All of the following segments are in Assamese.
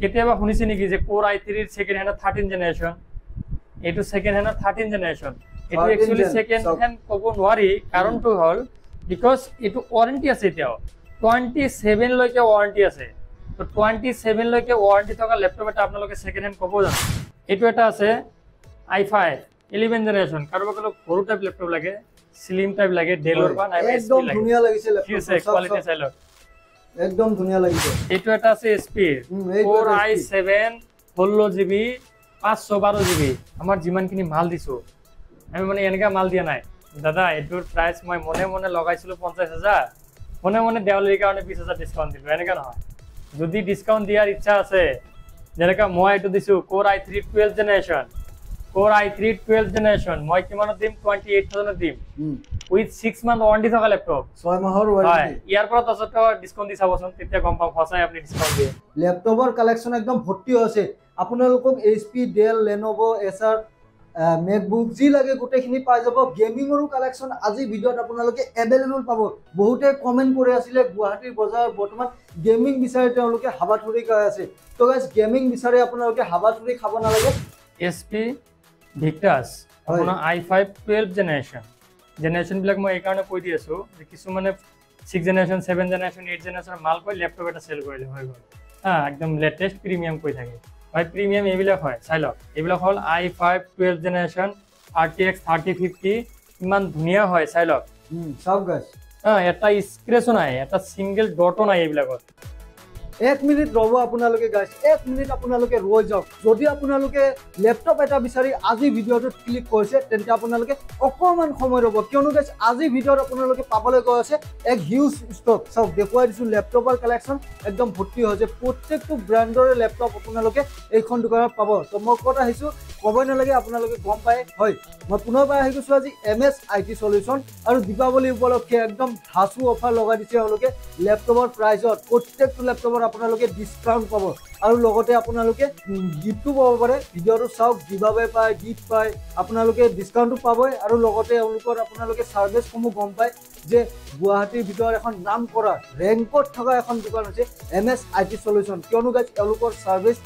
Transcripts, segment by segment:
কেতিয়াবা শুনিছে নেকি যে Core i3 এর সেকেন্ড হ্যান্ড 13 জেনারেশন এটু সেকেন্ড হ্যান্ড 13 জেনারেশন এটু অ্যাকচুয়ালি সেকেন্ড হ্যান্ড কব নোৱাৰি কাৰণটো হল বিকজ এটু ওয়ারেন্টি আছে এতিয়াও 27 লৈকে ওয়ারেন্টি আছে তো 27 লৈকে ওয়ারেন্টি থকা ল্যাপটপ এটা আপোনালোকে সেকেন্ড হ্যান্ড কব জানো এটু এটা আছে i5 11 জেনারেশন কাৰোবাক সৰু টাইপ ল্যাপটপ লাগে স্লিম টাইপ লাগে ডেলৰ বা নাই একদম ধুনিয়া লাগিছে ল্যাপটপ কোয়ালিটি চাইলো একদম ধুনিয়া লাগিছে এটু এটা আছে SP Core i7 16GB 512GB আমার জিমানখিনি মাল দিছো আমি মানে এনেকা মাল দিয়া নাই দাদা এটুৰ প্ৰাইস মই মনে মনে লগাইছিল 50000 মনে মনে দেওয়ালিৰ কাৰণে 20000 ডিসকাউন্ট দিলো এনেকা নহয় যদি ডিসকাউন্ট দিয়াৰ ইচ্ছা আছে যেনেকা মই এটু দিছো Core i3 12 generation Core i3 12 generation মই কিমানত দিম 28000 দিম উইথ 6 মান্থ ওয়ারেন্টি থকা ল্যাপটপ 6 মাহৰ ওয়াৰেন্টি ইয়াৰ পৰা তছত ডিসকাউন্ট দি চাবচোন তেতিয়া গম পাম ফসাই আপুনি ডিসকাউন্ট দিয়ে ল্যাপটপৰ কালেকশন একদম ভৰ্তি আছে আপোনালোকক HP Dell Lenovo Acer MacBook যি লাগে গোটেইখিনি পাই যাব গেমিংৰো কালেকশন আজি ভিডিওত আপোনালোকে अवेलेबल পাব বহুতে কমেন্ট কৰি আছিল গুৱাহাটীৰ বজাৰ বৰ্তমান গেমিং বিচাৰে তেওঁলোকে হাবাথুৰি কৈ আছে তো গাইস গেমিং বিচাৰে আপোনালোকে হাবাথুৰি খাব নালাগে SP Victus আপোনাৰ i5 12 জেনাৰেশন বিলাক মই এই কাৰণে কৈ দি আছো যে কিছু মানে 6 জেনাৰেশন 7 জেনাৰেশন 8 জেনাৰেশন মাল কৈ ল্যাপটপ এটা সেল কৰিলে হৈ গল একদম লেটেস্ট প্রিমিয়াম কৈ থাকে ভাই প্রিমিয়াম এইবিলাক হয় চাইল এইবিলাক হল i5 12 জেনারেশন RTX 3050 ইমান ধুনিয়া হয় চাইল সব গাইস এটা স্ক্র্যাচও নাই এটা সিঙ্গেল ডটও নাই এইবিলাকত 1 মিনিট ৰব আপোনালোকে গাইস 1 মিনিট আপোনালোকে ৰৈ যাওক যদি আপোনালোকে ল্যাপটপ এটা বিচাৰি আজি ভিডিওটো ক্লিক কৰিছে তেন্তে আপোনালোকে অকমান সময় ৰব কিয়নো গাইস আজি ভিডিওত আপোনালোকে পাবলৈ গৈ আছে এক হিউজ ষ্টক সব দেখুৱাই দিছো ল্যাপটপৰ কালেকশন একদম ভৰ্তি হৈছে প্ৰত্যেকটো ব্ৰ্যান্ডৰ ল্যাপটপ আপোনালোকে এইখন দোকানত পাব তো মই কথা আহিছো কবই নালাগে আপোনালোকে গম পায় হয় মই পুনৰবাৰ আহি গৈছো আজি MS IT সলিউশন আৰু দীপাৱলী উপলক্ষে একদম ধাসু অফাৰ লগাই দিছে তেওঁলোকে ল্যাপটপৰ প্ৰাইসত প্ৰত্যেকটো ল্যাপটপৰ আপোনালোকে ডিসকাউন্ট পাব আৰু লগতে আপোনালোকে গিফ্টও পাব পাৰে ভিডিওটো চাওক গিভআৱে পায় গিফট পায় আপোনালোকে ডিসকাউন্টও পাবই আৰু লগতে তেওঁলোকৰ আপোনালোকে সাৰ্ভিস সমূহ গম পায় যে গুৱাহাটীৰ ভিতৰত এখন নাম কৰা ৰেংকত থকা এখন দোকান আছে MS IT সলিউশন কিয়নো গাইস তেওঁলোকৰ সাৰ্ভিস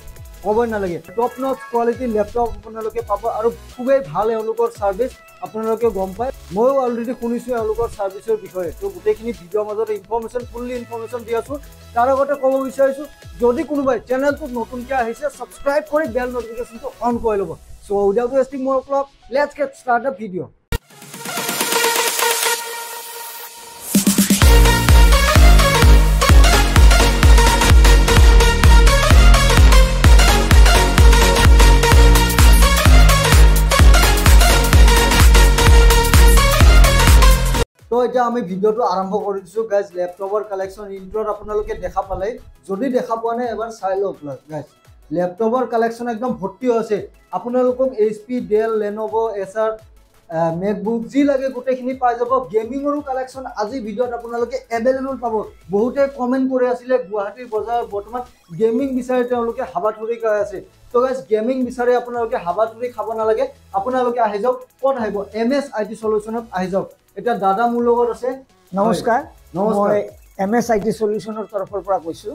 কবই নালাগে টপ নচ কোৱালিটি ল্যাপটপ আপোনালোকে পাব আৰু খুবেই ভাল তেওঁলোকৰ সাৰ্ভিস আপোনালোকে গম পায় মই অলৰেডি শুনিছো তেওঁলোকৰ সাৰ্ভিসৰ বিষয়ে তো গোটেইখিনি ভিডিওৰ মাজত ইনফৰমেশন ফুললি ইনফৰমেশন দি আছো তাৰ আগতে ক'ব বিচাৰিছো যদি কোনোবাই চেনেলটো নতুনকৈ আহিছে সাবস্ক্ৰাইব কৰি বেল নটিফিকেশনটো অন কৰি ল'ব সো উইদাউট ৱেষ্টিং মোৰ clock let's get start the video তো এটা আমি ভিডিওটো আৰম্ভ কৰি দিছো গাইস ল্যাপটপৰ কালেকশন ইন্ট্ৰোত আপোনালোকে দেখা পালে যদি দেখা পোৱা নাই এবাৰ চাই লওক গাইস ল্যাপটপৰ কালেকশন একদম ভৰ্তি আছে আপোনালোকক HP Dell Lenovo Acer MacBook যি লাগে গোটেইখিনি পাই যাব গেমিংৰো কালেকশন আজি ভিডিওত আপোনালোকে अवेलेबल পাব বহুতে কমেন্ট কৰি আছিল গুৱাহাটীৰ বজাৰ বৰ্তমান গেমিং বিচাৰে তেওঁলোকে হাবাথুৰি কৈ আছে তো গাইস গেমিং বিচাৰে আপোনালোকে হাবাথুৰি খাব নালাগে আপোনালোকে আহি যাওক ক'ত আহিব MS IT সলিউশনত আহি যাওক এটা দাদা মোৰ লগত আছে নমস্কাৰ মই MS IT সলিউশনৰ তৰফৰ পৰা কৈছো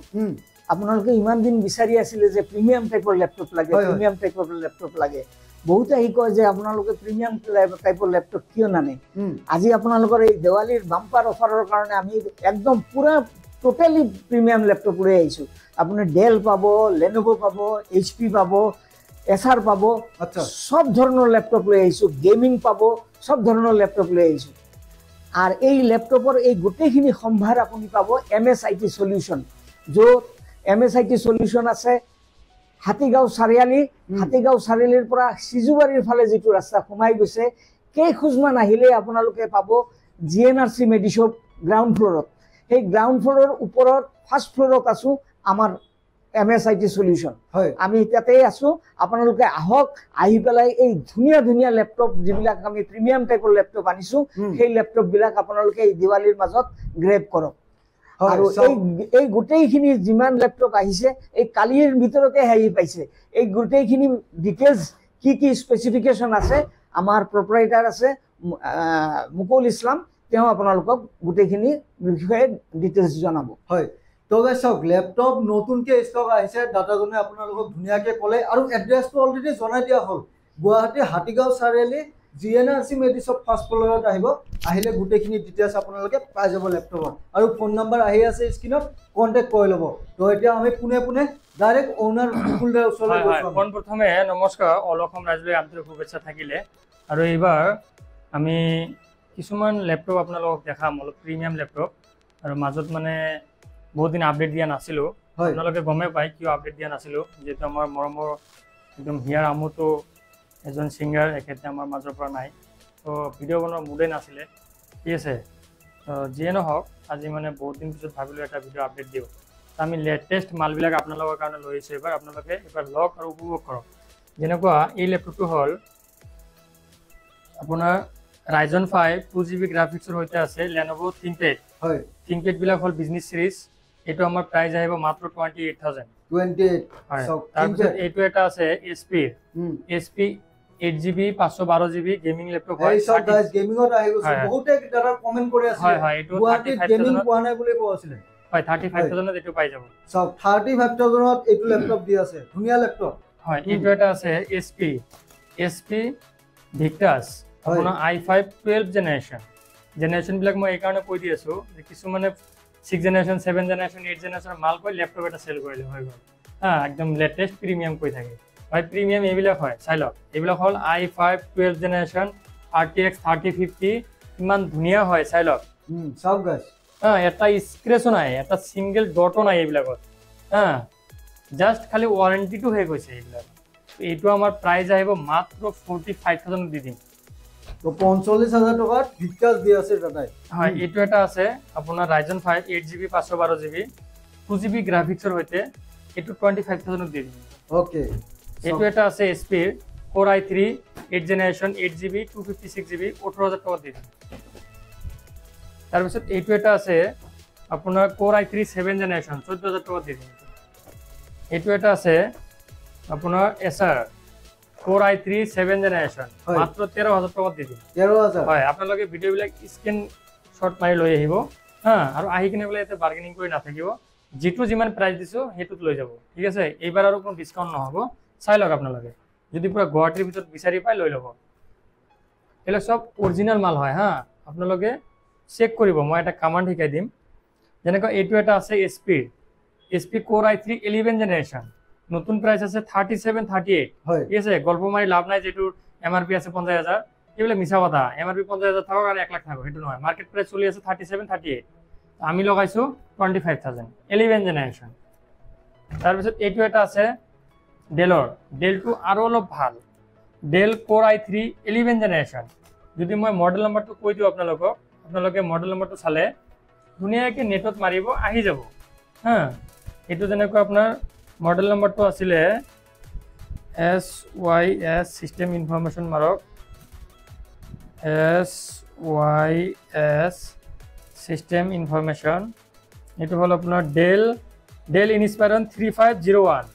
আপোনালোকে ইমান দিন বিচাৰি আছিল যে প্ৰিমিয়াম টাইপৰ ল্যাপটপ লাগে বহুতে আহি কয় যে আপোনালোকে প্ৰিমিয়াম টাইপৰ ল্যাপটপ কিয় নানে আজি আপোনালোকৰ এই দেৱালীৰ বাম্পাৰ অফাৰৰ কাৰণে আমি একদম পুৰা টোটালি প্ৰিমিয়াম ল্যাপটপ লৈ আহিছো আপুনি Dell পাব Lenovo পাব HP পাব Acer পাব আচ্ছা সব ধৰণৰ ল্যাপটপ লৈ আহিছো গেমিং পাব সব ধৰণৰ ল্যাপটপ লৈ আহিছো আৰ এই ল্যাপটপৰ এই গোটেইখিনি সম্ভাৰ আপুনি পাব MS IT সলিউশন য'ত MS IT সলিউশন আছে হাতীগাঁও চাৰিআলিৰ পৰা সিজুবাৰীৰ ফালে যেটো ৰাস্তা সোমাই গৈছে কেই খুজমান আহিলে আপোনালোকে পাব GNRC মেডিশপ গ্ৰাউণ্ড ফ্লোৰত সেই গ্ৰাউণ্ড ফ্লোৰৰ ওপৰত ফাৰ্স্ট ফ্লোৰত আছো আমাৰ MS IT সলিউশন হয় আমি তাতে আছো আপোনালোকে আহক আহি পেলাই এই ধুনিয়া ধুনিয়া ল্যাপটপ যিবিলাক আমি প্ৰিমিয়াম টাইপৰ ল্যাপটপ আনিছো সেই ল্যাপটপ বিলাক আপোনালোকে এই দিৱালীৰ মাজত গ্ৰেব কৰক আৰু এই গোটেইখিনি যিমান ল্যাপটপ আহিছে এই কালিৰ ভিতৰতে হেৰি পাইছে এই গোটেইখিনি ডিটেইলছ কি স্পেসিফিকেশন আছে আমাৰ প্ৰপাৰাইটাৰ আছে মুকুল ইছলাম তেওঁ আপোনালোকক গোটেইখিনি বিষয়ে ডিটেইলছ জনাব হয় তো গাইছ চাওক ল্যাপটপ নতুনকে ষ্টক আহিছে দাদাজনে আপোনালোকক ধুনীয়াকে ক'লে আৰু এড্ৰেছটো অলৰেডি জনাই দিয়া হ'ল গুৱাহাটী হাতীগাঁও চাৰিআলি জিএনআৰচি মেডিশ্বপ ফাৰ্ষ্ট ফ্ল'ৰত আহিব আহিলে গোটেইখিনি ডিটেইলছ আপোনালোকে পাই যাব ল্যাপটপত আৰু ফোন নম্বৰ আহি আছে স্ক্ৰীনত কন্টেক্ট কৰি ল'ব তো এতিয়া আমি পুনে ডাইৰেক্ট ওনাৰ বিপুলদাৰ ওচৰলৈ গৈছো পোন প্ৰথমে নমস্কাৰ অলসম ৰাইজলৈ আন্তৰিক শুভেচ্ছা থাকিলে আৰু এইবাৰ আমি কিছুমান ল্যাপটপ আপোনালোকক দেখাম অলপ প্ৰিমিয়াম ল্যাপটপ আৰু মাজত মানে বহুত দিন আপডেট দিয়া নাছিলো আপোনালোকে গমে পাই কিয় আপডেট দিয়া নাছিলো যেহেতু আমাৰ মৰমৰ একদম হিয়াৰ আমুতো এজন সিঙ্গাৰ এখেতে আমাৰ মাজৰ পৰা নাই তো ভিডিঅ' বনোৱাৰ মুডে নাছিলে ঠিক আছে যিয়ে নহওক আজি মানে বহুত দিন পিছত ভাবিলোঁ এটা ভিডিঅ' আপডেট দিওঁ আমি লেটেষ্ট মালবিলাক আপোনালোকৰ কাৰণে লৈ আহিছোঁ এবাৰ আপোনালোকে এবাৰ লওক আৰু উপভোগ কৰক যেনেকুৱা এই ল্যাপটপটো হ'ল আপোনাৰ Ryzen 5 2GB গ্ৰাফিক্সৰ সৈতে আছে Lenovo ThinkPad হয় ThinkPad বিলাক হ'ল বিজনেছ সিৰিজ এটো আমাৰ প্ৰাইস আহিব মাত্ৰ 28000 28 সব তাৰপিছত এইটো এটা আছে SP 8GB 512GB gaming laptop হয় এই সব গাইস গেমিংত আহি গৈছে বহুতে দাদা কমেন্ট কৰি আছে হয় হয় এইটো গুৱাহাটী গেমিং পোৱা নাই বুলি কৈ আছিল হয় 35000 ত এইটো পাই যাব সব 35000 ত এইটো ল্যাপটপ দি আছে ধুনিয়া ল্যাপটপ হয় এইটো এটা আছে SP Victus আপোনাৰ i5 12 জেনাৰেশন বিলাক মই এই কাৰণে কৈ দি আছো যে কিছু মানে 6 জেনাৰেশন 7 জেনাৰেশন 8 জেনাৰেশন মাল কৈ ল্যাপটপ এটা সেল কৰিলে হৈ গ'ল একদম লেটেস্ট প্ৰিমিয়াম কৈ থাকে ভাই প্ৰিমিয়াম এইবিলাক হয় চাই লওক এইবিলাক হ'ল i5 12 জেনাৰেশন RTX 3050 ইমান ধুনিয়া হয় চাই লওক সব গাইস এটা স্ক্ৰেচো নাই এটা সিঙ্গেল ডটও নাই এইবিলাকত জাস্ট খালি ওয়াৰেন্টিটো হৈ গৈছে এইবিলাক এইটো আমাৰ প্ৰাইস আহিব মাত্ৰ 45000 দি দিম তো 45000 টাকাত ভিক্টাস দি আছে দাদাই হয় এইটো এটা আছে আপোনাৰ Ryzen 5 8GB 512GB 2GB গ্ৰাফিক্সৰ সৈতে এইটো 25000 দি দিম ওকে এইটো এটা আছে SP Core i3 8 generation 8GB 256GB 18000 টাকা দি দিম তাৰপিছত এইটো এটা আছে আপোনাৰ Core i3 7 জেনাৰেশন 14000 টাকা দি দিম এইটো এটা আছে আপোনাৰ Acer Core i3 7 জেনাৰেশন মাত্ৰ 13000 টাকা দি দিম 13000 হয় আপোনালোকে ভিডিও বিলাক স্ক্ৰিন শট মাৰি লৈ আহিব আৰু আহি কিনে বলে এতে বাৰ্গেনিং কৰি নাথাকিব যেটো যিমান প্ৰাইস দিছো হেতুত লৈ যাব ঠিক আছে এইবাৰ আৰু কোনো ডিসকাউন্ট নহব চাই লওক আপোনালোকে যদি পুৰা গুৱাহাটীৰ ভিতৰত বিচাৰি পাই লৈ ল'ব এলা সব অৰিজিনাল মাল হয় আপোনালোকে চেক কৰিব মই এটা কমান্ড শিকাই দিম যেনেকৈ এইটো এটা আছে SP Core i3 11 জেনাৰেশন নতুন প্রাইস আছে 3738 হয় ঠিক আছে গল্প মারি লাভ নাই যেটুর এমআরপি আছে 50000 এগুলা মিছা কথা এমআরপি 50000 থাকক আর 1 লাখ থাকক হেতু নয় মার্কেট প্রাইস চলি আছে 3738 আমি লগাইছো 25000 11 জেনারেশন তাৰপিছত এইটো এটা আছে ডেলটো আৰু অলপ ভাল ডেল Core i3 11 জেনাৰেশন যদি মই মডেল নাম্বাৰটো কৈ দিও আপোনালোকে মডেল নাম্বাৰটো চালে ধুনিয়াকে নেটত মাৰিব আহি যাব এইটো যেনেকৈ আপোনাৰ মডেল নাম্বাৰটো আছিল SYS সিস্টেম ইনফৰমেশন মাৰক SYS সিস্টেম ইনফৰমেশন এটো হল আপোনাৰ ডেল ইনস্পাইৰন 3501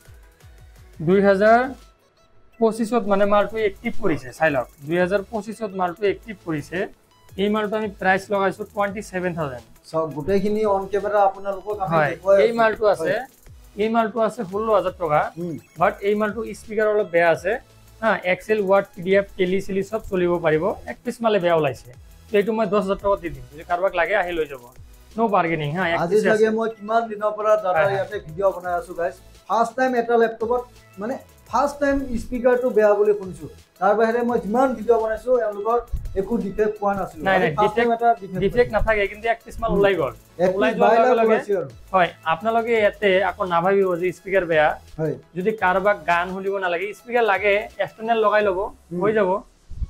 2025 মানে মালটো এক্টিভ কৰিছে চাই লওক 2025 মালটো এক্টিভ কৰিছে এই মালটো আমি প্ৰাইস লগাইছো 27000 সব গোটেইখিনি অন ক্যামেৰা আপোনালোকক আমি দেখুৱাই এই মালটো আছে 16000 টাকা বাট এই মালটো স্পিকাৰ অলপ বেয়া আছে এক্সেল ওয়াৰ্ড পিডিএফ টেলি সব চলিব পাৰিব এক পিস মালে বেয়া ওলাইছে এইটো মই 10000 টাকা দি দিম যদি কাৰোবাক লাগে আহি লৈ যাব নো বাৰ্গেনিং আজি লাগে মই কিমান দিনৰ পৰা দাদা ইয়াতে ভিডিঅ' বনাই আছো গাইস ফাৰ্স্ট টাইম এটা ল্যাপটপত মানে ফাৰ্স্ট টাইম স্পিকাৰটো বেয়া বুলি শুনিছো তাৰ বাহিৰে মই যিমান ভিডিঅ' বনাইছো এওঁলোকৰ একো ডিফেক্ট পোৱা নাছিল নাই ডিফেক্ট নাথাকে কিন্তু এক পিস মাল ওলাই গল ওলাই যোৱাৰ লগে হয় আপোনালোকে ইয়াতে আকৌ নাভাবিব যে স্পিকাৰ বেয়া হয় যদি কাৰোবাক গান শুনিব নালাগে স্পিকাৰ লাগে এক্সটাৰ্নেল লগাই ল'ব হৈ যাব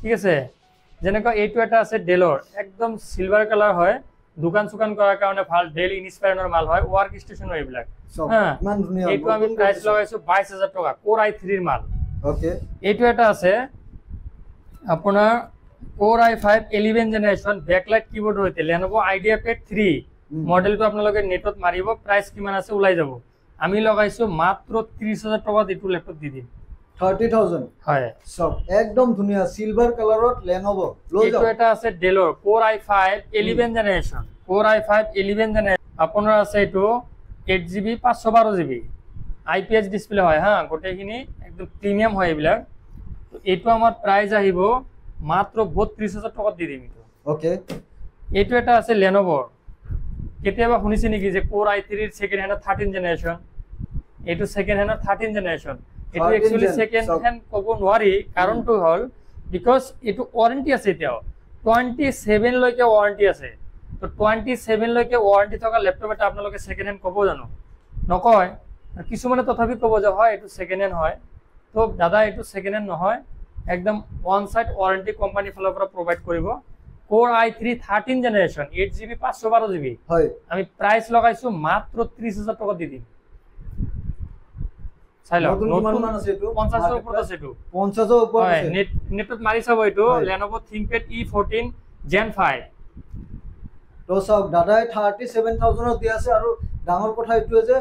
ঠিক আছে যেনেকৈ এইটো এটা আছে ডেলৰ একদম সিলভাৰ কালাৰ হয় দোকান সুকান কৰাৰ কাৰণে ভাল ডেল ইনস্পাইৰনৰ মাল হয় ওয়াৰ্ক স্টেশন এইবিলাক মান ধুনিয়া এইটো আমি প্ৰাইস লগাইছো 22000 টাকা Core i3 ৰ মাল ওকে এইটো এটা আছে আপোনাৰ Core i5 11 generation backlight keyboard হইতে Lenovo IdeaPad 3 মডেলটো আপোনালোকে নেটত মাৰিব প্ৰাইস কিমান আছে ওলাই যাব আমি লগাইছো মাত্ৰ 30000 টাকা দিটো ল্যাপটপ দি দিম 30000 হয় সব একদম ধুনিয়া সিলভার কালারত Lenovo লৈ যাও এইটো এটা আছে ডেলৰ Core i5 11 generation Core i5 11 generation আপোনাৰ আছে এইটো 8GB 512GB IPS ডিসপ্লে হয় হ্যাঁ গোটেইখিনি একদম প্রিমিয়াম হয় এইবিলাক তো এইটো আমাৰ প্ৰাইস আহিব মাত্ৰ 32000 টকা দি দিম এইটো ওকে এইটো এটা আছে Lenovo কেতিয়াবা শুনিছে নেকি যে Core i3 এর সেকেন্ড হ্যান্ড 13 জেনারেশন এইটো সেকেন্ড হ্যান্ড 13 জেনারেশন এইটো एक्चुअली সেকেন্ড হ্যান্ড কব নোৱাৰি কাৰণটো হল বিকজ এইটো ওয়ারেন্টি আছে এতিয়াও 27 লৈকে ওয়ারেন্টি আছে তো 27 লৈকে ওয়ারেন্টি থকা ল্যাপটপ এটা আপোনালোকে সেকেন্ড হ্যান্ড কব জানো নকয় কিছুমানে তথাপি কব যে হয় এইটো সেকেন্ড হ্যান্ড হয় তো দাদা এইটো সেকেন্ড হ্যান্ড নহয় একদম ওয়ান সাইড ওয়ারেন্টি কোম্পানি ফালৰ পৰা প্ৰভাইড কৰিব Core i3 13 generation 8GB 512GB হয় আমি প্রাইস লাগাইছো মাত্র 30000 টাকা দি দিম চাইলো নতুন মান আছে এটো 50 এর উপর আছে এটো 50 এর উপর আছে নেটত মারি চাব এটো Lenovo ThinkPad E14 Gen 5 তো সব দাদাই 37000 ত দি আছে আৰু ডাঙৰ কথা এটো যে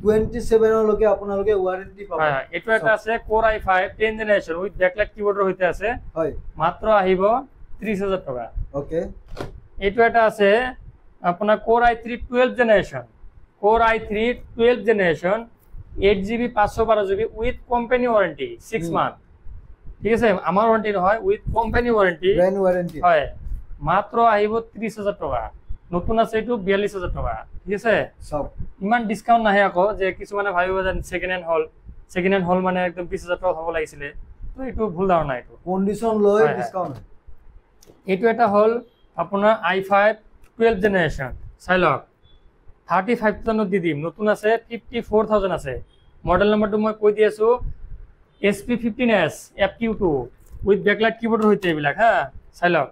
27 লকে আপোনালোকে ওয়ারেন্টি পাব হ্যাঁ এটো এটা আছে Core i5 10 generation with backlight keyboard হইতে আছে হয় মাত্র আহিব 30000 টাকা ওকে এটো এটা আছে আপনার Core i3 12 generation Core i3 12 generation 8GB 512GB with company warranty 6 month ঠিক আছে আমার ওয়ারেন্টি নহয় with company warranty brand warranty হয় মাত্র আহিব 30000 টাকা নতুন আছে এটো 42000 টাকা ঠিক আছে সব ইমান ডিসকাউন্ট নাহে আকো যে কিছুমানে ভাবিব যে সেকেন্ড হ্যান্ড হল মানে একদম 20000 টাকা হ'ব লাগিছিল তো এটো ভুল ধাৰণা এটো কন্ডিশন লয় ডিসকাউন্ট এটো এটা হল আপোনাৰ i5 12 জেনাৰেশন চাইলক 35000 দি দিম নতুন আছে 54000 আছে মডেল নাম্বাৰটো মই কৈ দি আছো SP15S FQ2 with backlight keyboard হইতে এইবিলাক হ্যাঁ চাইলক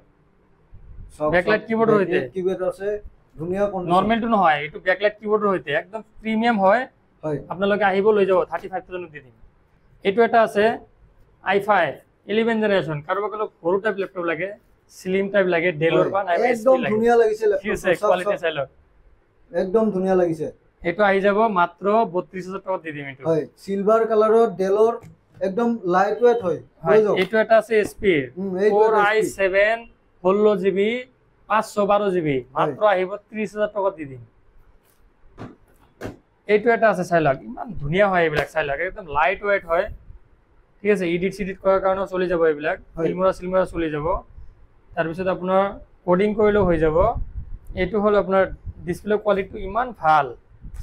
ব্যাকলাইট কিবোর্ড হইতে কিবোর্ড আছে ধুনিয়া কন্ডিশন নরমাল টু নহয় এটো ব্যাকলাইট কিবোর্ড হইতে একদম প্রিমিয়াম হয় হয় আপোনালোকে আহিব লৈ যাব 35000 দি দিম এটো এটা আছে i5 11 জেনারেশন কাৰোবাক সৰু টাইপ ল্যাপটপ লাগে স্লিম টাইপ লাগে ডেলৰ বা নাই একদম ধুনিয়া লাগিছে ল্যাপটপ কোয়ালিটি চাইলক একদম ধুনিয়া লাগিছে এটো আহি যাব মাত্ৰ 32000 টাকা দি দিম এটো হয় সিলভাৰ কালাৰৰ ডেলৰ একদম লাইট ওয়েট হয় এটো এটা আছে SP Core i7 16GB 512GB মাত্ৰ আহিব 30000 টাকা দি দিম এটো এটা আছে চাইলক ইমান ধুনিয়া হয় এইবিলাক চাইলক একদম লাইট ওয়েট হয় ঠিক আছে এডিট কৰাৰ কাৰণে চলি যাব এইবিলাক ফিল্মৰা চলি যাব তাৰ পিছত আপোনাৰ কোডিং কৰিলে হৈ যাব এটো হল আপোনাৰ ডিসপ্লে কোয়ালিটি ইমান ভাল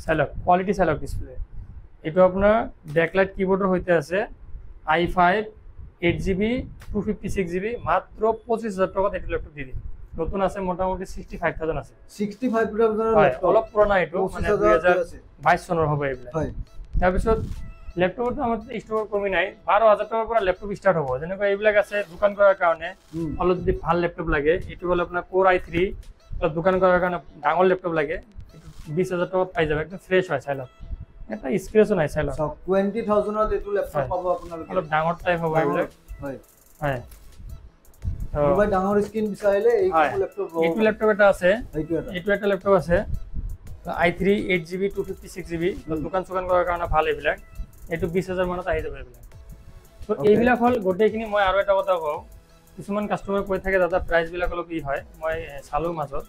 চাইলক কোয়ালিটি চাইলক ডিসপ্লে এটো আপোনাৰ ব্যাকলাইট কিবোৰ্ডৰ হইতে আছে i5 8GB 256GB মাত্ৰ 25000 টাকাত এটো ল্যাপটপ দি দিম নতুন আছে মোটামুটি 65000 আছে 65000 ল্যাপটপ অলপ পুৰণা এটো মানে 2022 চনৰ হ'ব এইবিলাক হয় তাৰ পিছত ল্যাপটপটো আমাদেৰ স্টোৰ কমি নাই 12000 টাকাৰ পৰা ল্যাপটপ স্টাৰ্ট হ'ব যেনেকৈ এইবিলাক আছে দোকান কৰাৰ কাৰণে অলপ যদি ভাল ল্যাপটপ লাগে এটো হল আপোনাৰ Core i3 দোকান কৰাৰ কাৰণে ডাঙৰ ল্যাপটপ লাগে 20000 টাকাত পাই যাব একদম ফ্রেশ হয় চাইলক এটা স্ক্র্যাচও নাই চাইলক 20000 ত এটো ল্যাপটপ পাব আপোনালোকে অলপ ডাঙৰ টাইপ হ'ব এইবিলাক হয় হয় মোবাইল ডাঙৰ স্ক্ৰিন বিচাৰিলে এই ল্যাপটপ এটো ল্যাপটপ এটা আছে এইটো এটা ল্যাপটপ আছে i3 8GB 256GB দোকান কৰাৰ কাৰণে ভাল এইবিলাক এটো 20000 মানত আহি যাব এইবিলাক তো এইবিলাক হল গোটেইখিনি মই আৰু এটা কথা কওঁ কিছুমান কাস্টমাৰ কৈ থাকে দাদা প্ৰাইস বিলাক অলপ কি হয় মই চালো মাজত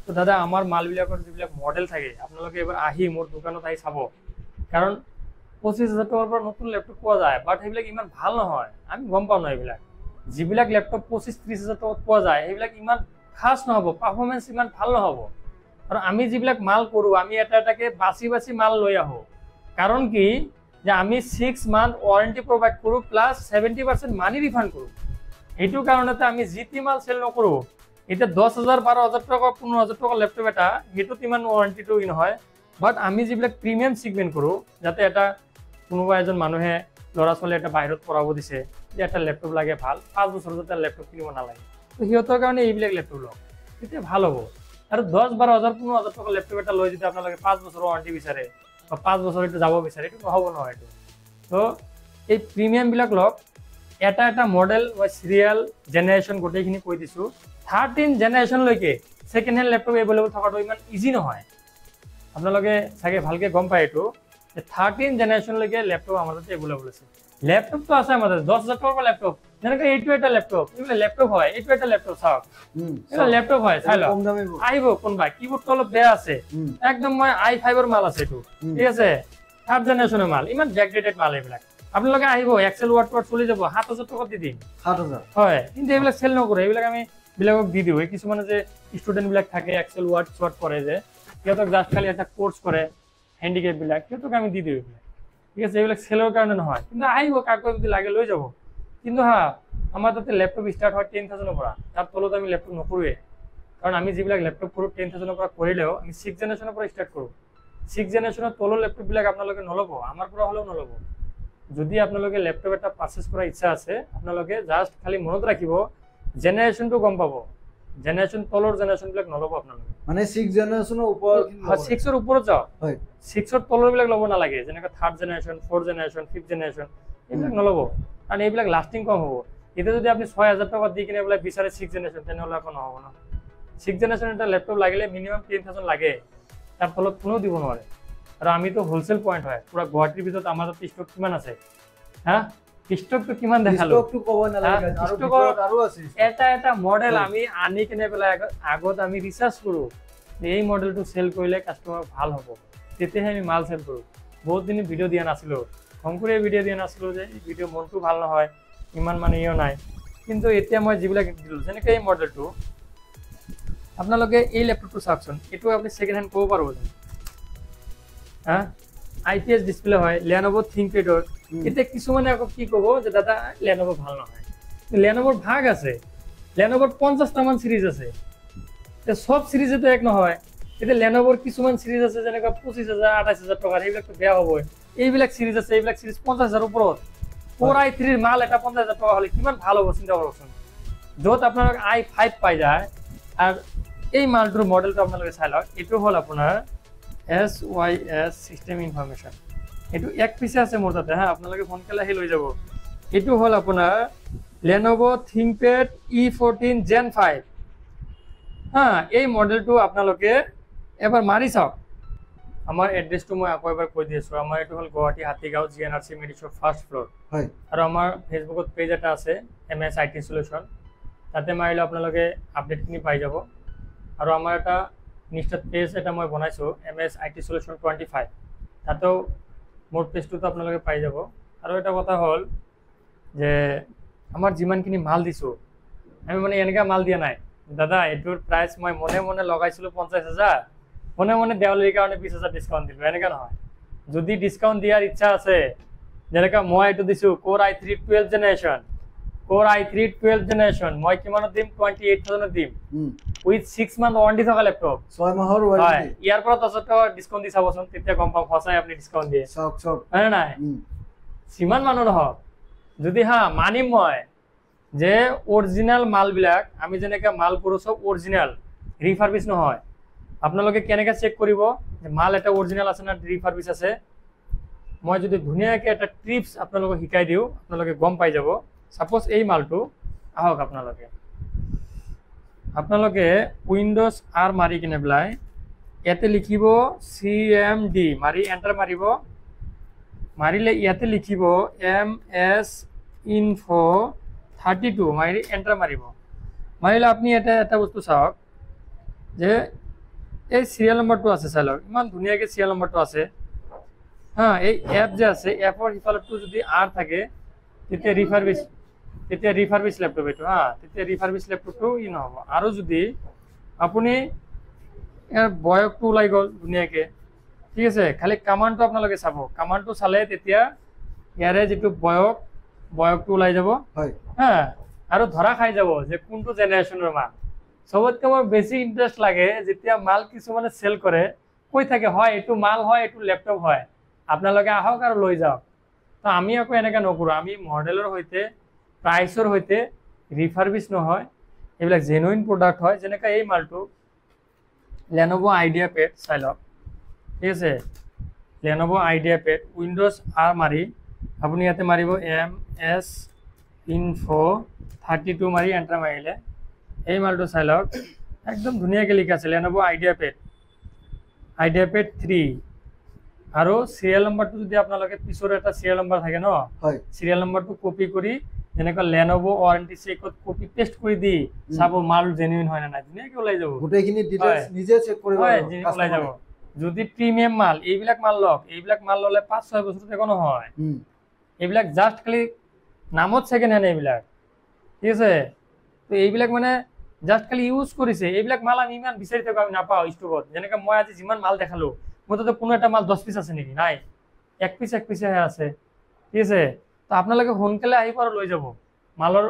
তো দাদা আমাৰ মাল বিলাকৰ যিবিলাক মডেল থাকে আপোনালোকে এবাৰ আহি মোৰ দোকানত আহি চাব কাৰণ 25000 টাকাৰ পৰা নতুন ল্যাপটপ পোৱা যায় বাট সেইবিলাক ইমান ভাল নহয় আমি গম পাওঁ না এইবিলাক যিবিলাক ল্যাপটপ 25-30000 টাকাত পোৱা যায় সেইবিলাক ইমান খাস নহব পাৰফৰম্যান্স ইমান ভাল নহব আৰু আমি যিবিলাক মাল কৰো আমি এটা এটাকে বাছি মাল লৈ আহো কাৰণ কি যে আমি 6 মান্থ ওয়াৰেন্টি প্ৰোভাইড কৰু প্লাস 70% মানি ৰিফান্ড কৰু এইটো কাৰণতে আমি জিটি মাল সেল নকৰো এটা 10000 12000 টাকা 15000 টাকা ল্যাপটপ এটা হেতু তিমান ওয়ারেন্টিটো নহয় বাট আমি যিবিলাক প্রিমিয়াম সেগমেন্ট কৰো যাতে এটা কোনোবা এজন মানুহে লৰা ছোৱালী এটা বাহিৰত পঢ়াব দিছে যে এটা ল্যাপটপ লাগে ভাল 5 বছৰ এটা ল্যাপটপ কিনিব নালাগে তো হিয়তৰ কাৰণে এইবিলাক ল্যাপটপ লওক এটা ভাল হ'ব আৰু 10-12000 15000 টাকা ল্যাপটপ এটা লৈ যদি আপোনালোকে 5 বছৰ ওয়াৰেন্টি বিচাৰে 5 বছৰ এটা যাব বিচাৰে এটা নহব নহয় এটো তো এই প্রিমিয়াম বিলাক লওক এটা মডেল বা সিরিয়াল জেনারেশন গোটেইখিনি কৈ দিছো 13 জেনারেশন লৈকে সেকেন্ড হ্যান্ড ল্যাপটপ अवेलेबल থকাটো ইমান ইজি নহয় আপোনালোকে চাগে ভালকে গম পায় এটো 13 জেনারেশনলৈকে ল্যাপটপ আমাৰ তাতে এভেইলেবল আছে। ল্যাপটপ তো আছে আমাৰ তাতে 10,000 টকাৰ ল্যাপটপ, যেনেকৈ এইটো এটা ল্যাপটপ, এইবিলাক ল্যাপটপ হয়, এইটো এটা ল্যাপটপ চাওক, এটা ল্যাপটপ হয়, চাই লওক আহিব। কোনবা কিবোৰ্ডটো অলপ বেয়া আছে, একদম মই i5 ৰ মাল আছে এইটো, ঠিক আছে 3rd জেনাৰেশনৰ মাল, ইমান ব্যাকডেটেড মাল এইবিলাক। আপোনালোকে আহিব, এক্সেল ওয়ার্ড চলি যাব, 7,000 টকা দি দিম। 7,000 হয়, কিন্তু এইবিলাক সেল নকৰে, এইবিলাক আমি বিলাকক দি দিওঁ। কিছুমানে যে ষ্টুডেন্ট বিলাক থাকে এক্সেল ওয়ার্ড কৰে যে, সিহঁতক জাষ্ট খালি এটা কোৰ্স কৰে হ্যান্ডিক্যাপ বিলাক, সিহঁতক আমি দি দিওঁ এইবিলাক, ঠিক আছে। এইবিলাক সেলৰ কাৰণে নহয়, কিন্তু আহিব কাগজ যদি লাগে লৈ যাব। কিন্তু হা আমাৰ তাতে ল্যাপটপ ষ্টাৰ্ট হয় 10,000 ৰ পৰা, তাৰ তলত আমি ল্যাপটপ নকৰোৱে, কাৰণ আমি যিবিলাক ল্যাপটপ কৰোঁ 10,000 ৰ পৰা কৰিলেও আমি 6 জেনাৰেশনৰ পৰা ষ্টাৰ্ট কৰোঁ। 6 জেনাৰেশনৰ তলৰ ল্যাপটপ বিলাক আপোনালোকে নল'ব, আমাৰ পৰা হ'লেও নল'ব। যদি আপোনালোকে ল্যাপটপ এটা পাৰচেজ কৰাৰ ইচ্ছা আছে, আপোনালোকে জাষ্ট খালি মনত ৰাখিব জেনাৰেশনটো গম পাব, জেনাৰেশন তলৰ জেনাৰেশন বিলাক নল'ব আপোনালোকে, মানে 6 জেনাৰেশনৰ ওপৰত 6 ৰ ওপৰত যাওক। হয়, 6 ৰ তলৰ বিলাক ল'ব নালাগে, যেনেকৈ 3rd generation, 4th generation, 5th generation, এইবিলাক নল'ব, কাৰণ এইবিলাক লাষ্টিং কম হ'ব। এতিয়া যদি আপুনি 6,000 টকা দি কিনে বোলে বিচাৰে 6 জেনাৰেশন, তেনেহ'লে আকৌ নহ'ব ন। 6 জেনাৰেশন এটা ল্যাপটপ লাগিলে মিনিমাম 10,000 লাগে, তাৰ তলত কোনো দিব নোৱাৰে। আৰু আমিতো হোলসেল পয়েন্ট হয়, পুৰা গুৱাহাটীৰ ভিতৰত আমাৰ তাত ষ্টক কিমান আছে, হা ষ্টকটো কিমান দেখালো, ষ্টকটো ক'ব নালাগে, আৰু ভিতৰত আৰু আছে এটা এটা মডেল আমি আনি কিনে পেলাই আগত আমি ৰিচাৰ্চ কৰোঁ, এই মডেলটো সেল কৰিলে কাষ্টমাৰ ভাল হ'ব, তেতিয়াহে আমি মাল সেল কৰোঁ। বহুত দিন ভিডিঅ' দিয়া নাছিলোঁ, শংকুৰে ভিডিঅ' দিয়া নাছিলোঁ যে এই ভিডিঅ' মনটো ভাল নহয়, ইমান মানে ইও নাই। কিন্তু এতিয়া মই যিবিলাক দিলোঁ, যেনেকৈ এই মডেলটো, আপোনালোকে এই ল্যাপটপটো চাওকচোন, এইটো আপুনি ছেকেণ্ড হেণ্ড ক'ব পাৰিব জানো? হা IPS ডিসপ্লে হয়, Lenovo ThinkPad-ৰ। এতিয়া কিছুমানে আকৌ কি ক'ব যে দাদা Lenovo ভাল নহয়, Lenovo-ৰ ভাগ আছে, Lenovo-ৰ 50টা মান সিৰিজ আছে, তে সব সিৰিজেতো এক নহয়। এতিয়া Lenovo-ৰ কিছুমান সিৰিজ আছে যেনেকৈ 25,000 28,000 টকাৰ, এইবিলাকতো বেয়া হ'বই। এইবিলাক সিৰিজ আছে, এইবিলাক সিৰিজ 50,000 ওপৰত, Core i3-ৰ মাল এটা 50,000 টকা হ'লে কিমান ভাল হ'ব চিন্তা কৰকচোন। য'ত আপোনালোক i5 পাই যায়, আৰু এই মালটোৰ মডেলটো আপোনালোকে চাই লওক, এইটো হ'ল আপোনাৰ SYS সিস্টেম ইনফৰমেশন, এইটো এক পিছে আছে মোৰ তাতে, হা আপোনালোকে সোনকালে আহি লৈ যাব। এইটো হ'ল আপোনাৰ Lenovo ThinkPad E14 Gen 5, হা এই মডেলটো আপোনালোকে এবাৰ মাৰি চাওক। আমাৰ এড্ৰেছটো মই আকৌ এবাৰ কৈ দি আছোঁ, আমাৰ এইটো হ'ল Guwahati Hatigaon GNRC মেডিচৰ 1st floor. হয়, আৰু আমাৰ ফেচবুকত পেজ এটা আছে MS IT Solution, তাতে মাৰিলে আপোনালোকে আপডেটখিনি পাই যাব। আৰু আমাৰ এটা ইনষ্টাত পেজ এটা মই বনাইছোঁ MS IT Solution 25, তাতেও মোৰ পেজটোতো আপোনালোকে পাই যাব। আৰু এটা কথা হ'ল যে আমাৰ যিমানখিনি মাল দিছোঁ, আমি মানে এনেকুৱা মাল দিয়া নাই দাদা এইটোৰ প্ৰাইচ মই মনে মনে লগাইছিলোঁ 50,000, মনে মনে দেৱালীৰ কাৰণে 20,000 ডিছকাউণ্ট দিলোঁ, এনেকুৱা নহয়। যদি ডিছকাউণ্ট দিয়াৰ ইচ্ছা আছে, যেনেকৈ মই এইটো দিছোঁ Core i3 12th generation, Core i3 12th generation, মই কিমানত দিম? 28,000 দিম, উইথ 6 মান্থ ওয়ারেন্টি থকা ল্যাপটপ, 6 মাহৰ ওয়াৰেন্টি। ইয়াৰ পৰা 10,000 টকা ডিছকাউণ্ট দি চাবচোন, তেতিয়া গম পাম সঁচাই আপুনি ডিছকাউণ্ট দিয়ে, চক হয়নে নাই? যিমান মানুহ নহওক, যদি হা মানিম মই যে অৰিজিনাল মালবিলাক আমি যেনেকৈ মাল কৰোঁ চব অৰিজিনাল, ৰিফাৰ্বিছ নহয়। আপোনালোকে কেনেকৈ চেক কৰিব যে মাল এটা অৰিজিনাল আছে না ৰিফাৰ্বিছ আছে? মই যদি ধুনীয়াকৈ এটা টিপছ আপোনালোকক শিকাই দিওঁ, আপোনালোকে গম পাই যাব। সাপোজ এই মালটো আহক, আপোনালোকে উইন্ডোজ R মাৰি কিনে পেলাই ইয়াতে লিখিব CMD, মাৰি এণ্টাৰ মাৰিব, মাৰিলে ইয়াতে লিখিব MS Info 32, মাৰি এণ্টাৰ মাৰিব। মাৰিলে আপুনি এটা বস্তু চাওক যে এই সিৰিয়াল নম্বৰটো আছে, চাই লওক ইমান ধুনীয়াকৈ সিৰিয়াল নম্বৰটো আছে, হা এই এপ যে আছে, এপৰ সিফালতো যদি R থাকে তেতিয়া ৰিফাৰ্বিশ ল্যাপটপ এইটো, হা তেতিয়া ৰিফাৰ্বিশ ল্যাপটপটো ই নহ'ব। আৰু যদি আপুনি ইয়াৰ বয়সটো ওলাই গ'ল ধুনীয়াকৈ, ঠিক আছে, খালি কামাণ্ডটো আপোনালোকে চাব, কামাণ্ডটো চালে তেতিয়া ইয়াৰে যিটো বয়সটো ওলাই যাব, হা আৰু ধৰা খাই যাব যে কোনটো জেনাৰেশ্যনৰ মাল। চবতকৈ মোৰ বেছি ইণ্টাৰেষ্ট লাগে যেতিয়া মাল কিছুমানে চেল কৰে, কৈ থাকে হয় এইটো মাল হয়, এইটো ল্যাপটপ হয়, আপোনালোকে আহক আৰু লৈ যাওক। তো আমি আকৌ এনেকৈ নকৰোঁ, আমি মডেলৰ সৈতে প্ৰাইচৰ সৈতে ৰিফাৰ্বিছ নহয়, এইবিলাক জেনুইন প্ৰডাক্ট হয়। যেনেকৈ এই মালটো Lenovo IdeaPad, চাই লওক, ঠিক আছে, Lenovo IdeaPad উইন্ডোজ R মাৰি আপুনি ইয়াতে মাৰিব MS Info 32 মাৰি এণ্টাৰ মাৰিলে এই মালটো চাই লওক, একদম ধুনীয়াকৈ লিখা আছে Lenovo IdeaPad 3, আৰু সিৰিয়াল নাম্বাৰটো যদি আপোনালোকে পিছৰ এটা সিৰিয়াল নাম্বাৰ থাকে ন হয় সিৰিয়াল নাম্বাৰটো কপি কৰি যেনেকৈ Lenovo ওয়াৰেন্টি চেকত কপি পেস্ট কৰি দি চাব মাল জেনুইন হয় না নাই ধুনীয়াকৈ ওলাই যাব গোটেইখিনি ডিটেইলছ নিজে চেক কৰিব হয় ওলাই যাব যদি প্ৰিমিয়াম মাল এইবিলাক মাল লওক এইবিলাক মাল ললে 5-6 বছৰত একো নহয় এইবিলাক জাস্ট খালি নামত সেকেন্ড হ্যান্ড এইবিলাক ঠিক আছে তো এইবিলাক মানে জাস্ট খালি ইউজ কৰিছে এইবিলাক মাল আমি ইমান বিচাৰি থাকো আমি নাপাও ষ্টকত যেনেকৈ মই আজি যিমান মাল দেখালো মোৰ তাতে কোনো এটা মাল 10 পিস আছে নেকি নাই এক পিস আছে ঠিক আছে তো আপোনালোকে সোনকালে আহিব আৰু লৈ যাব মালৰ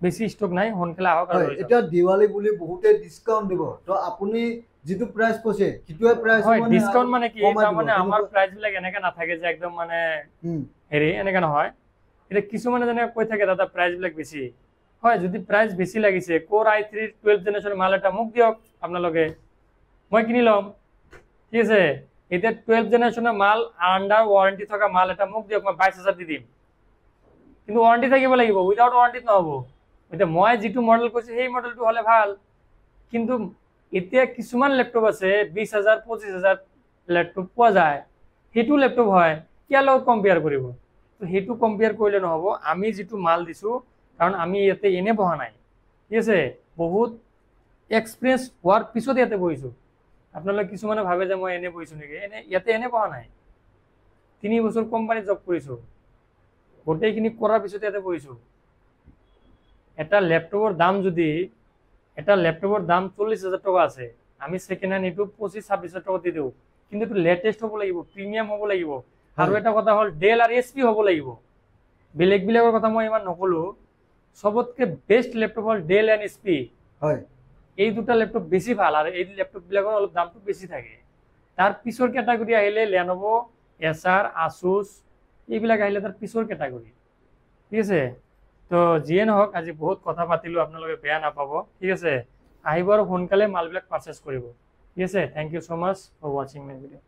বেছি ষ্টক নাই সোনকালে আহক আৰু লৈ যাব এটা দিৱালী বুলি বহুতে ডিসকাউন্ট দিব তো আপুনি যেটো প্ৰাইস কৈছে কিটোৱে প্ৰাইস হয় ডিসকাউন্ট মানে কি এটা মানে আমাৰ প্ৰাইস বিলাক এনেকা নাথাকে যে একদম মানে হেৰি এনেকা নহয় এটা কিছু মানে যেনে কৈ থাকে দাদা প্রাইস বিলাক বেছি হয় যদি প্রাইস বেছি লাগিছে Core i3 12th জেনারেশন মাল এটা মোক দিয়ক আপোনালোকে মই কিনি লম ঠিক আছে এটা 12th জেনাৰেশনৰ মাল আন্ডাৰ ওয়ারেন্টি থকা মাল এটা মোক দিয়ক মই 22000 দি দিম কিন্তু ওয়ারেন্টি থাকিব লাগিব উইদাউট ওয়ারেন্টি নহব এটা মই যেটো মডেল কৈছে সেই মডেলটো হলে ভাল কিন্তু এতিয়া কিছুমান ল্যাপটপ আছে 20000 25000 ল্যাপটপ পোৱা যায় হেতু ল্যাপটপ হয় কিয়া লগত কম্পেয়াৰ কৰিব তো হেতু কম্পেয়াৰ কৰিলে নহব আমি যেটো মাল দিছো কাৰণ আমি ইয়াতে এনে বহা নাই ঠিক আছে বহুত এক্সপেৰিয়েন্স হোৱাৰ পিছত ইয়াতে বহিছো আপোনালোকে কিছুমানে ভাবে যে মই এনে বহিছো নেকি এনে ইয়াতে এনে বহা নাই 3 বছৰ কোম্পানী জব কৰিছো গোটেইখিনি কৰাৰ পিছত ইয়াতে বহিছো এটা ল্যাপটপৰ দাম যদি এটা ল্যাপটপৰ দাম 40000 টাকা আছে আমি সেকেন্ড হ্যান্ড এটো 25-26000 টাকা দি দিও কিন্তু এটো লেটেস্ট হ'ব লাগিব প্রিমিয়াম হ'ব লাগিব আৰু এটা কথা হল ডেল আৰু এসপি হ'ব লাগিব বেলেগ বিলাকৰ কথা মই ইমান নকলো সবতকে বেস্ট ল্যাপটপ হল ডেল এন্ড এসপি হয় এই দুটা ল্যাপটপ বেছি ভাল আৰু এই ল্যাপটপ বিলাকৰ অলপ দামটো বেছি থাকে তাৰ পিছৰ ক্যাটাগৰি আহিলে Lenovo Acer Asus এইবিলাক আহিলে তাৰ পিছৰ ক্যাটাগৰি ঠিক আছে তো জিয়ে নহওক আজি বহুত কথা পাতিলো আপোনালোকে বেয়া নাপাব ঠিক আছে আহিব আৰু সোনকালে মালবিলাক পাৰচেজ কৰিব ঠিক আছে thank you so much for watching my video